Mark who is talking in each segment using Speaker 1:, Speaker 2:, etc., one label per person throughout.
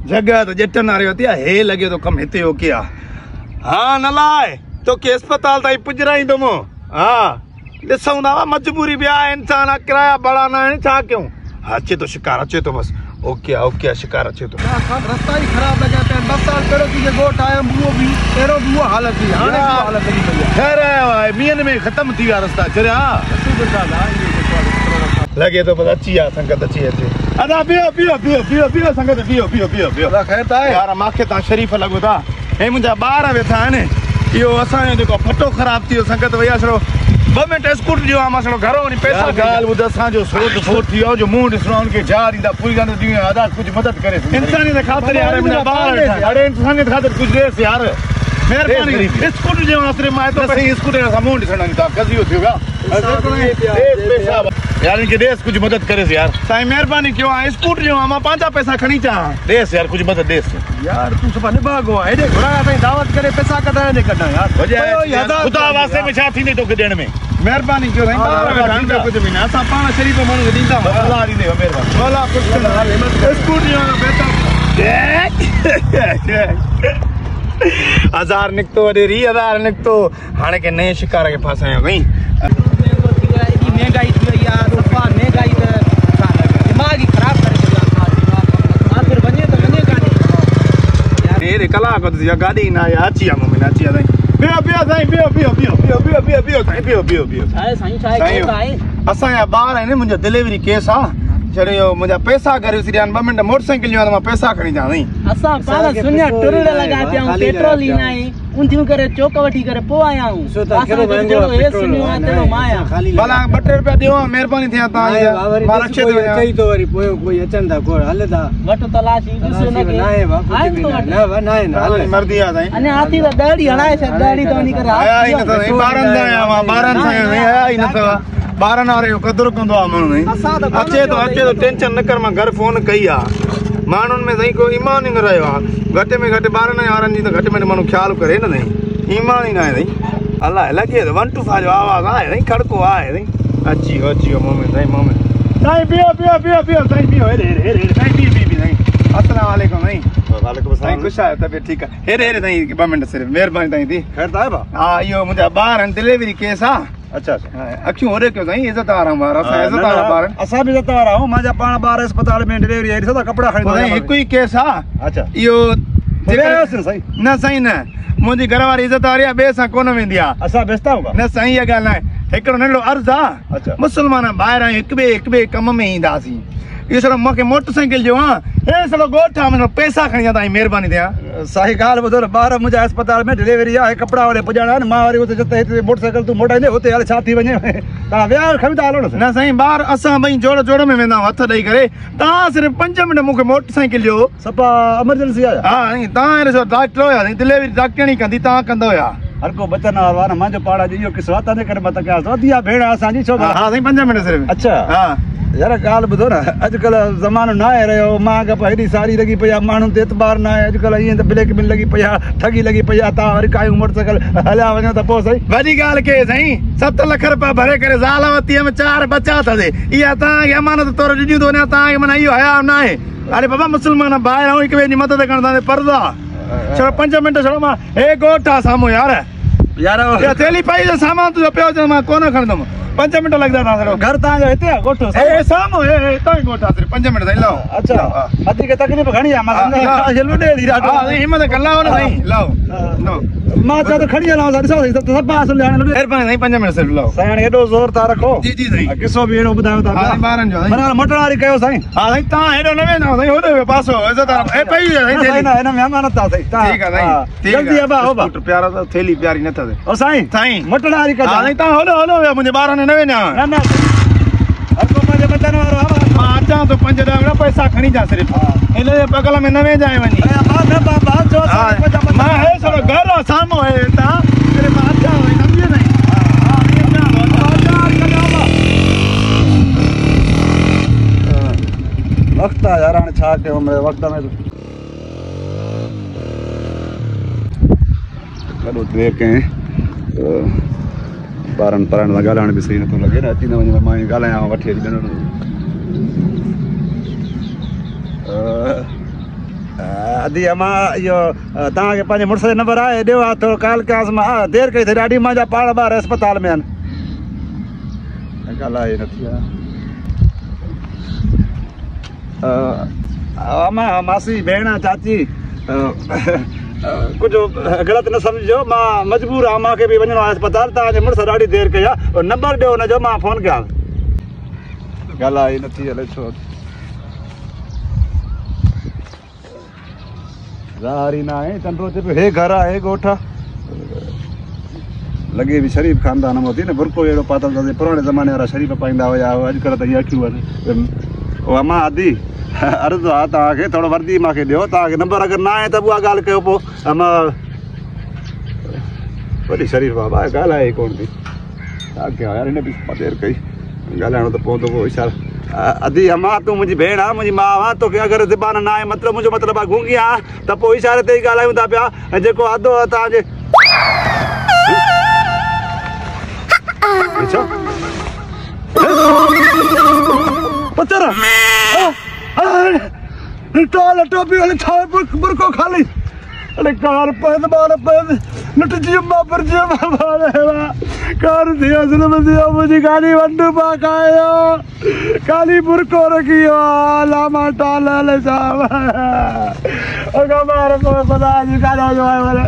Speaker 1: जगह तो जटन आ रही होती है हे लगे तो कम हिते हो क्या हाँ न लाए तो के अस्पताल ताई पुजरा ही तुम हाँ ॾिसूं था मजबूरी भी आहे इंसान किराया बड़ा ना है छा क्यों अचे तो शिकार अचे तो बस ओके शिकार अचे तो
Speaker 2: रास्ता ही खराब लगा पे 10 साल पहिरियों की गोट आयो वो भी एरो वो हालत थी हाणे हालत लगी पई है
Speaker 1: खैर है मीन में खत्म थी विया रास्ता चरिया लगे तो बस अची आ संगत अची अचे अदा पियो संगत पियो
Speaker 2: खैर ता
Speaker 1: यार माखे ता शरीफ लगो था हे मुंजा बार वेठा आहिनि इहो असांजो जेको फटो ख़राब थी वियो संगत भैया छड़ो 2 मिनट स्कूटर जो आमा छड़ो घरो वञी पैसा ॻाल्हि ॿुध असांजो सोट थी वियो जो मुंहुं ॾिसणो उनखे जार ईंदा पूरी ॻाल्हि ॾींहुं आधा कुझु मदद करे इंसानियत ख़ातिर यार मुंहिंजा ॿार अड़े इंसानियत ख़ातिर कुझु ॾेसि यार महिरबानी स्कूटर जो आसिरे मां तो सही स्कूटर सां मुंहुं ॾिसण था कज़ियो थियो यार इनके देश कुछ मदद करे यार साईं मेहरबानी क्यों आ स्कूटर जो मां पांचा पैसा खणी चा देश यार कुछ मदद देश
Speaker 2: यार तू सब ने भागो हेडे घुराया ताई दावत करे पैसा कढाए ने कढा यार
Speaker 1: खुदा वास्ते में छा थींदे तो के देण में मेहरबानी क्यों साईं बार कुछ भी ना असा पाण शरीफ मानू दींदा अल्लाह दी मेहरबानी वाला कुछ स्कूटर जो पैसा 1000 निकतो री 1000 निकतो हाणे के नए शिकार के फासायो गई
Speaker 3: महंगाई थी वही यार महंगाई दिमाग ही खराब करे फिर बने तो बने गाड़ी
Speaker 1: मेरे कलाक गाड़ी ना अची आ मम्मी अची आ पियो साईं असांजा ॿार आहिनि मुंहिंजो डिलीवरी केस आहे छड़ियो मुंहिंजा पैसा करे विसरिया 2 मिंट मोटरसाइकिल जो मां पैसा खणी जा साईं
Speaker 3: असां पाण सुन्या टुरड़े लगा पिया पेट्रोल ही नाई उंधियूं करे चोक वठी करे पो आया हूं
Speaker 2: सो ता केरो महंगो पेट्रोल
Speaker 3: तेरो माया
Speaker 1: भला 2 रुपया दियो मेहरबानी थिया ता मां रखे तो
Speaker 2: कई तो वरी पोयो कोई अचन था कोई हले था
Speaker 3: वट तलाशी ॾिसो न के
Speaker 2: नाए बाबू ना
Speaker 1: मर्दी आ साईं
Speaker 3: अने हाथी व दाढ़ी हणाए छ दाढ़ी तो वनी करे
Speaker 1: आया ही न त बारन दा आया 12 सां आया ही न त 12 वारे जो कदर कंदो आ माण्हू अचे तो टेंशन न कर मां घर फोन कई आ माण्हुनि में साईं कोई ईमान ई न रहियो आहे घटि में घटि 12 वारनि जी त घटि में घटि माण्हू ख़्यालु करे न साईं ईमान ई न आहे साईं अलाए लॻे त 1 2 जो आवाज़ु आहे साईं खड़को आहे साईं अची वियो मोमेंट साईं पियो साईं पियो हेरे साईं पी साईं अस्सलाम वालेकुम साईं वालेकुम अस्सलाम ख़ुशि आहियो तबियत ठीकु आहे हेरे साईं 2 मिंट सिर्फ़ु महिरबानी ताईं थी
Speaker 2: खैर त आहे भा
Speaker 1: हा इहो मुंहिंजा ॿार आहिनि डिलीवरी केस आहे अच्छा अखियूं होरे क्यों साईं इज्जत वारा ॿार असां इज्जत वारा ॿार
Speaker 2: असां बि इज्जत वारा आहियूं मुंहिंजा पाण ॿार अस्पताल में डिलीवरी आई ॾिसो था कपिड़ा खणी
Speaker 1: साईं हिकु ई केस आहे
Speaker 2: अच्छा
Speaker 1: इहो
Speaker 2: साईं
Speaker 1: न साईं न मुंहिंजी घर वारी इज्जत वारी आहे ॿिए सां कोन वेंदी आहे
Speaker 2: असां बेस्ता आहियूं
Speaker 1: न साईं इहा ॻाल्हि न आहे हिकिड़ो नंढो अर्ज़ु आहे
Speaker 2: अच्छा
Speaker 1: मुस्लमान ॿाहिरां हिकु ॿिए कम में ईंदासीं इहो सॼो मूंखे मोटरसाइकिल जो आहे हे सॼो ॻोठ आहे मुंहिंजो पैसा खणी तव्हांजी महिरबानी थिया
Speaker 2: साईं ॻाल्हि ॿुधो न ॿार मुंहिंजा अस्पताल में डिलीवरी आहे कपिड़ा वारे पुॼाइणा आहिनि मां वरी हुते जिते हिते मोटरसाइकिल तूं मोटाईंदे हुते हाणे छा थी वञे तव्हां विया खणी था हलो
Speaker 1: न साईं ॿार असां ॿई जोड़ में वेंदा आहियूं हथ ॾेई करे तव्हां सिर्फ़ु 5 मिंट मूंखे मोटरसाइकिल जो
Speaker 2: सफ़ा एमरजेंसी आहे
Speaker 1: हा साईं तव्हां ॾिसो डॉक्टर हुया साईं डिलीवरी डॉक्टरणी कंदी तव्हां कंदा हुया
Speaker 2: हर को बचन वारो आहे न मुंहिंजो पाण जो इहो किसो आहे तंहिंजे करे मां त कयां वधी आहे भेण असांजी छो
Speaker 1: हा साईं 5 मिंट सिर्फ़ु
Speaker 2: अच्छा
Speaker 1: हा
Speaker 2: यार ॻाल्हि ॿुधो न अॼुकल्ह ज़मानो न आहे रहियो मां अॻु हेॾी सारी लॻी पई आहे माण्हुनि ते एतबार न आहे अॼुकल्ह ईअं त ब्लैक मेल लॻी पई आहे ठगी लॻी पई आहे तव्हां वरी कायूं मोटरसाइकिल हलिया वञो त पोइ साईं
Speaker 1: वॾी ॻाल्हि के साईं 7 लख रुपया भरे करे ज़ाल वरिती में 4 बचा अथसि इहा तव्हांखे अमानत तौरु ॾिनियूं थो वञा तव्हांखे माना इहो हया न आहे अरे बाबा मुस्लमान ॿाहिरि ऐं हिक ॿिए जी मदद करणु तव्हांखे पर्दो आहे छड़ो 5 मिंट छड़ो मां हे ॻोठ आहे साम्हूं यार थैली पाई सामान तुंहिंजो पियो मां कोन खणंदुमि 5 मिंट लॻंदा तव्हां
Speaker 2: घर तव्हांजो हिते आहे ॻोठ
Speaker 1: साम्हूं हितां ई ॻोठ आहे 5 मिंट साईं लओ
Speaker 2: अच्छा वधीक तकलीफ़ घणी आहे मां
Speaker 1: हिम्मत कर लाओ न साईं लओ
Speaker 2: मां चवां त खणी हलां ॾिसो
Speaker 1: महिरबानी साईं 5 मिंट सिर्फ़ु लओ
Speaker 2: साईं हाणे हेॾो ज़ोर था रखो
Speaker 1: जी जी साईं
Speaker 2: किसो बि अहिड़ो ॿुधायो था
Speaker 1: ॿारनि जो
Speaker 2: माना मटण वारी कयो साईं
Speaker 1: हा साईं तव्हां हेॾो न वेंदा साईं होॾे पासो इज़त हे पई
Speaker 2: हिन में अमानत आहे साईं
Speaker 1: ठीकु आहे साईं
Speaker 2: जल्दी अबा हो
Speaker 1: प्यारा त थैली प्यारी न अथव
Speaker 2: ओ साईं
Speaker 1: साईं
Speaker 2: मटण वारी कयो
Speaker 1: साईं तव्हां होॾो विया मुंहिंजे ॿारनि न वेंदा
Speaker 2: न हर को मुंहिंजे बचन वारो
Speaker 1: मां अचां थो 5 ॾह पैसा खणी जा सिर्फ़ु हिन जे बगल में न वेंजाए वञी मां हे थोरो घर आहे साम्हूं आहे तव्हां सिर्फ़ु मां अचां सम्झे साईं
Speaker 2: वक़्तु आहे यार हाणे छा कयूं वक़्त में ॾाढो देरि कयईं ॿारनि पढ़ण सां ॻाल्हाइण बि सही नथो लॻे न अची न वञे मां ॻाल्हायां वठी अची ॾिनो अदी अमा यो तव्हांखे पंहिंजे मुड़ुस जो नंबर आहे ॾियो आहे थोरो कॉल कयांसि मां देरि कई अथई ॾाढी मुंहिंजा पाण ॿार अस्पताल में आहिनि ॻाल्हि नथी अमा मासी भेण चाची कुझु ग़लति न सम्झो मां मजबूर आहियां मूंखे बि वञिणो आहे अस्पताल तव्हांजे मुड़ुस ॾाढी देरि कई आहे नंबर ॾियो हुनजो मां फ़ोन कयां ॻाल्हि नथी हले छो ज़ारी न आहे चंडो चए पियो हे घर आहे हे ॻोठ आहे लॻे बि शरीफ़ ख़ानदान में थी न बुरको अहिड़ो पातल अथसि पुराणे ज़माने वारा शरीफ़ पाईंदा हुया अॼुकल्ह त इहे अखियूं आहिनि अमा आदि अर्ज़ु आहे तव्हांखे थोरो वर्दी मूंखे ॾियो तव्हांखे नंबर अगरि न आहे त उहा ॻाल्हि कयो पोइ अमा वॾी शरीफ़ आहे ॿाहिरि ॻाल्हाए कोन थी छा कयां यार हिन बि देरि कई ॻाल्हाइणो त पवंदो पोइ इशारो अदी अमा तूं मुंहिंजी भेण आहे मुंहिंजी माउ आहे तोखे अगरि ज़बान न आहे मतिलबु मुंहिंजो मतिलबु आहे गूंगी आहे त पोइ इशारे ते ई ॻाल्हायूं था पिया ऐं जेको आदो आहे तव्हांजे टोपी वाली बुरको खाली अरे कार पैद मार पैद लुट जी पर जी कार दिया जुल्म दिया मुझे गाड़ी वंडू पाकायो काली बुरको रखियो लामा टाला ले जाव ओगा मार को पता जी कालो जो है वाले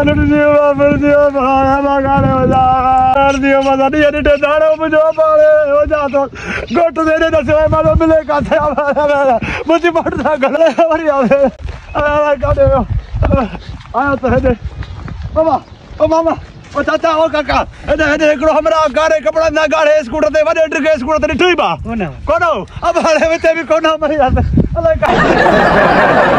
Speaker 2: लुट जी पर जी मारा गाड़े हो जा कर दियो मजा नहीं एडिट दाड़ो मुझे पाले हो जा तो गोट देने न सिवाय मारो मिले का थे मुझे पड़ता गले और आवे गाड़े आया तो है मामा ओ मामा ओ चाचा ओ काका हेडे हेडे एकड़ो हमरा गाड़े कपड़ा ना गाड़े स्कूटर ते वडे ड्रिगे स्कूटर ते ठुई बा कोनो अब हाले में ते भी कोनो मरी जाते अल्लाह का